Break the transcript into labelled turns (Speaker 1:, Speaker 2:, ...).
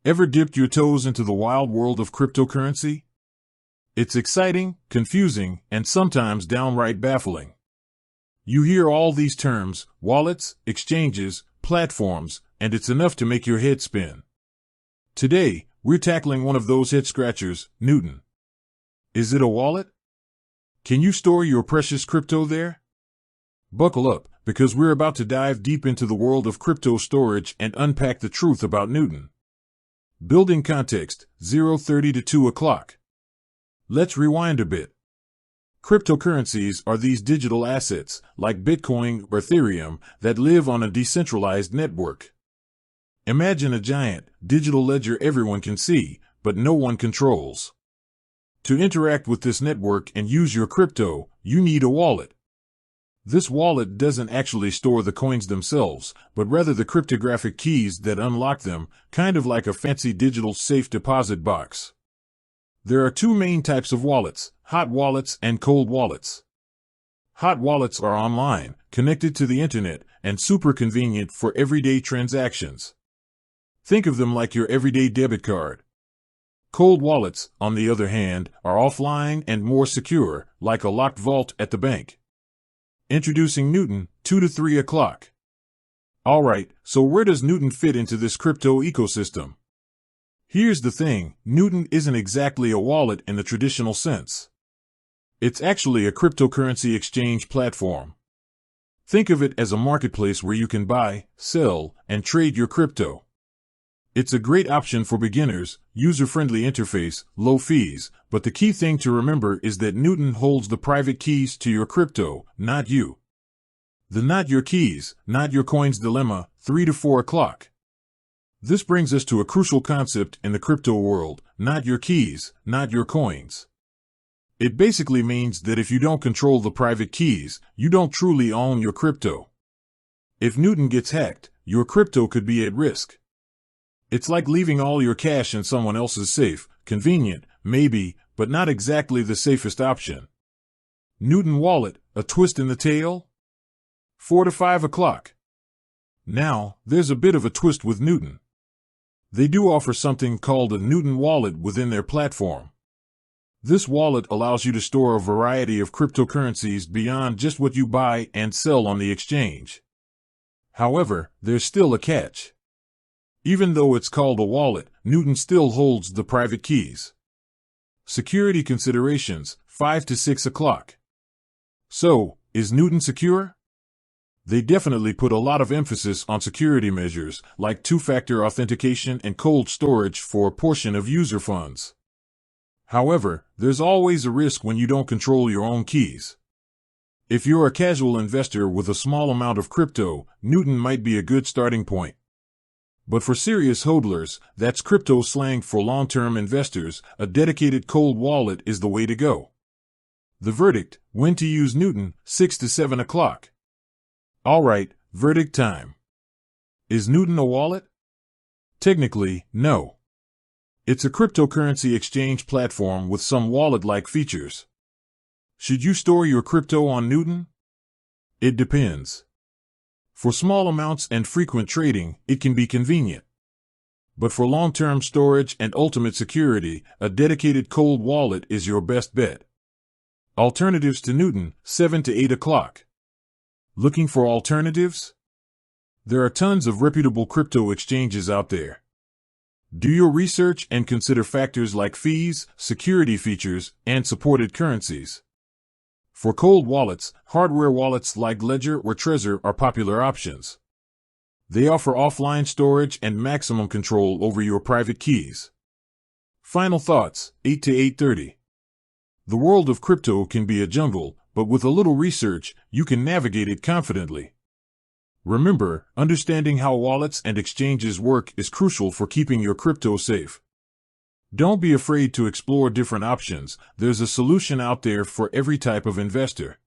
Speaker 1: Ever dipped your toes into the wild world of cryptocurrency? It's exciting, confusing, and sometimes downright baffling. You hear all these terms: wallets, exchanges, platforms, and it's enough to make your head spin. Today, we're tackling one of those head-scratchers, Newton. Is it a wallet? Can you store your precious crypto there? Buckle up, because we're about to dive deep into the world of crypto storage and unpack the truth about Newton. Building context, 0:30 to 2 o'clock. Let's rewind a bit. Cryptocurrencies are these digital assets, like Bitcoin or Ethereum, that live on a decentralized network. Imagine a giant, digital ledger everyone can see, but no one controls. To interact with this network and use your crypto, you need a wallet. This wallet doesn't actually store the coins themselves, but rather the cryptographic keys that unlock them, kind of like a fancy digital safe deposit box. There are two main types of wallets: hot wallets and cold wallets. Hot wallets are online, connected to the internet, and super convenient for everyday transactions. Think of them like your everyday debit card. Cold wallets, on the other hand, are offline and more secure, like a locked vault at the bank. Introducing Newton, 2 to 3 o'clock. Alright, so where does Newton fit into this crypto ecosystem? Here's the thing: Newton isn't exactly a wallet in the traditional sense. It's actually a cryptocurrency exchange platform. Think of it as a marketplace where you can buy, sell, and trade your crypto. It's a great option for beginners, user-friendly interface, low fees, but the key thing to remember is that Newton holds the private keys to your crypto, not you. The not your keys, not your coins dilemma, 3 to 4 o'clock. This brings us to a crucial concept in the crypto world: not your keys, not your coins. It basically means that if you don't control the private keys, you don't truly own your crypto. If Newton gets hacked, your crypto could be at risk. It's like leaving all your cash in someone else's safe. Convenient, maybe, but not exactly the safest option. Newton Wallet, a twist in the tale? 4 to 5 o'clock. Now, there's a bit of a twist with Newton. They do offer something called a Newton Wallet within their platform. This wallet allows you to store a variety of cryptocurrencies beyond just what you buy and sell on the exchange. However, there's still a catch. Even though it's called a wallet, Newton still holds the private keys. Security considerations, 5 to 6 o'clock. So, is Newton secure? They definitely put a lot of emphasis on security measures, like two-factor authentication and cold storage for a portion of user funds. However, there's always a risk when you don't control your own keys. If you're a casual investor with a small amount of crypto, Newton might be a good starting point. But for serious hodlers, that's crypto slang for long-term investors, a dedicated cold wallet is the way to go. The verdict: when to use Newton, 6 to 7 o'clock. Alright, verdict time. Is Newton a wallet? Technically, no. It's a cryptocurrency exchange platform with some wallet-like features. Should you store your crypto on Newton? It depends. For small amounts and frequent trading, it can be convenient. But for long-term storage and ultimate security, a dedicated cold wallet is your best bet. Alternatives to Newton, 7 to 8 o'clock. Looking for alternatives? There are tons of reputable crypto exchanges out there. Do your research and consider factors like fees, security features, and supported currencies. For cold wallets, hardware wallets like Ledger or Trezor are popular options. They offer offline storage and maximum control over your private keys. Final thoughts, 8 to 8:30. The world of crypto can be a jungle, but with a little research, you can navigate it confidently. Remember, understanding how wallets and exchanges work is crucial for keeping your crypto safe. Don't be afraid to explore different options. There's a solution out there for every type of investor.